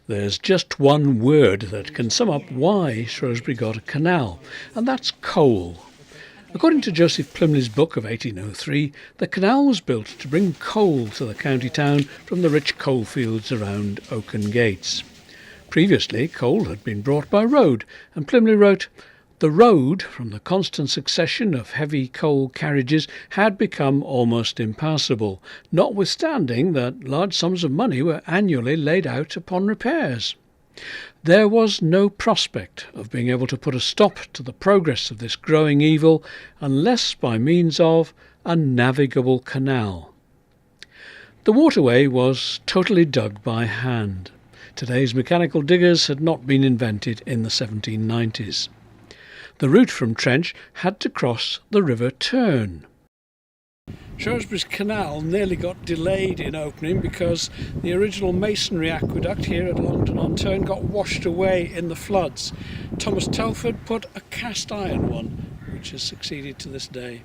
There's just one word that can sum up why Shrewsbury got a canal, and that's coal. According to Joseph Plymley's book of 1803, the canal was built to bring coal to the county town from the rich coalfields around Oaken Gates. Previously, coal had been brought by road, and Plymley wrote, "The road, from the constant succession of heavy coal carriages, had become almost impassable, notwithstanding that large sums of money were annually laid out upon repairs. There was no prospect of being able to put a stop to the progress of this growing evil unless by means of a navigable canal." The waterway was totally dug by hand. Today's mechanical diggers had not been invented in the 1790s. The route from Trench had to cross the River Tern. Shrewsbury's canal nearly got delayed in opening because the original masonry aqueduct here at Longton-on-Tern got washed away in the floods. Thomas Telford put a cast iron one, which has succeeded to this day.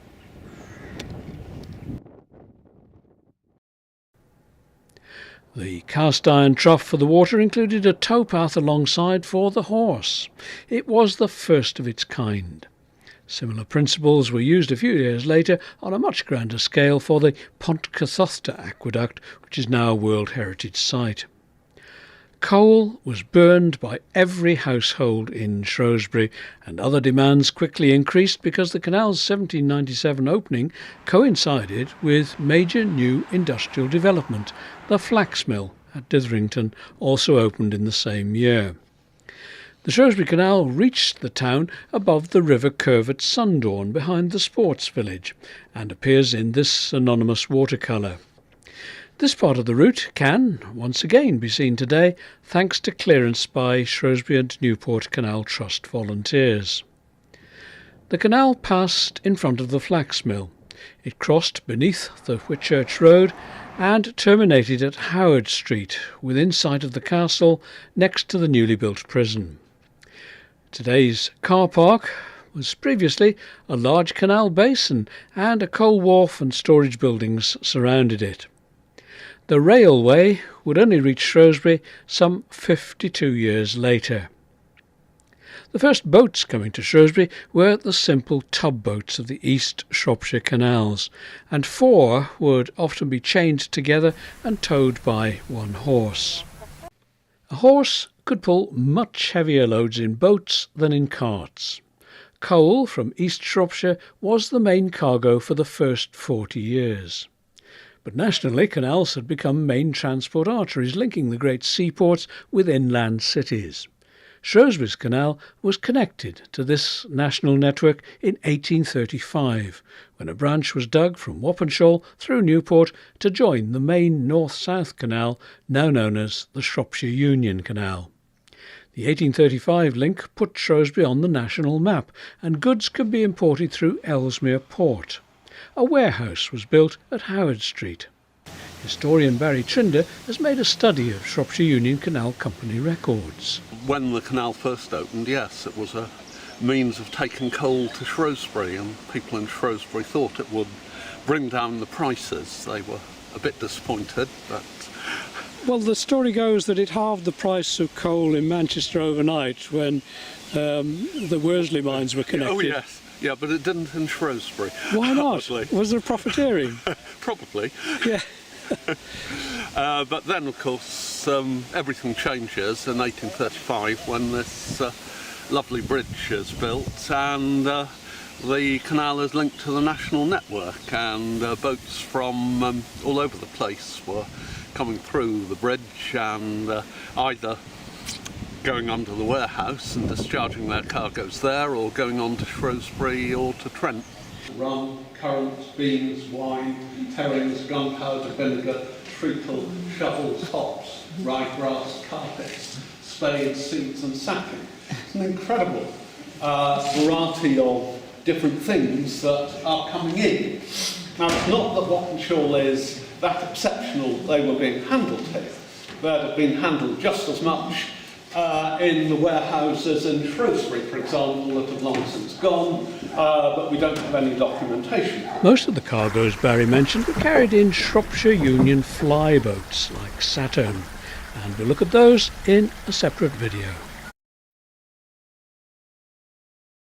The cast iron trough for the water included a towpath alongside for the horse. It was the first of its kind. Similar principles were used a few years later on a much grander scale for the Pont Cythosta aqueduct, which is now a World Heritage Site. Coal was burned by every household in Shrewsbury, and other demands quickly increased because the canal's 1797 opening coincided with major new industrial development. The flax mill at Ditherington also opened in the same year. The Shrewsbury Canal reached the town above the river curve at Sundawn behind the sports village and appears in this anonymous watercolour. This part of the route can, once again, be seen today thanks to clearance by Shrewsbury and Newport Canal Trust volunteers. The canal passed in front of the flax mill. It crossed beneath the Whitchurch Road and terminated at Howard Street, within sight of the castle, next to the newly built prison. Today's car park was previously a large canal basin, and a coal wharf and storage buildings surrounded it. The railway would only reach Shrewsbury some 52 years later. The first boats coming to Shrewsbury were the simple tub boats of the East Shropshire canals, and 4 would often be chained together and towed by one horse. A horse could pull much heavier loads in boats than in carts. Coal from East Shropshire was the main cargo for the first 40 years. But nationally, canals had become main transport arteries linking the great seaports with inland cities. Shrewsbury's canal was connected to this national network in 1835, when a branch was dug from Wappenshaw through Newport to join the main north-south canal, now known as the Shropshire Union Canal. The 1835 link put Shrewsbury on the national map, and goods could be imported through Ellesmere Port. A warehouse was built at Howard Street. Historian Barry Trinder has made a study of Shropshire Union Canal Company records. When the canal first opened, yes, it was a means of taking coal to Shrewsbury, and people in Shrewsbury thought it would bring down the prices. They were a bit disappointed, but... Well, the story goes that it halved the price of coal in Manchester overnight when the Worsley mines were connected. Oh, yes. Yeah, but it didn't in Shrewsbury. Why not? Was there profiteering? Probably. Yeah. But then, of course, everything changes in 1835 when this lovely bridge is built, and the canal is linked to the national network, and boats from all over the place were coming through the bridge and either going under the warehouse and discharging their cargoes there, or going on to Shrewsbury or to Trent. Rum, currants, beans, wine, herrings, gunpowder, vinegar, treacle, shovels, hops, ryegrass, carpets, spades, seeds and sacking. It's an incredible variety of different things that are coming in. Now, it's not that Wappenshaw is that exceptional they were being handled here. They'd have been handled just as much in the warehouses in Shrewsbury, for example, that have long since gone, but we don't have any documentation. Most of the cargoes Barry mentioned were carried in Shropshire Union flyboats like Saturn, and we'll look at those in a separate video.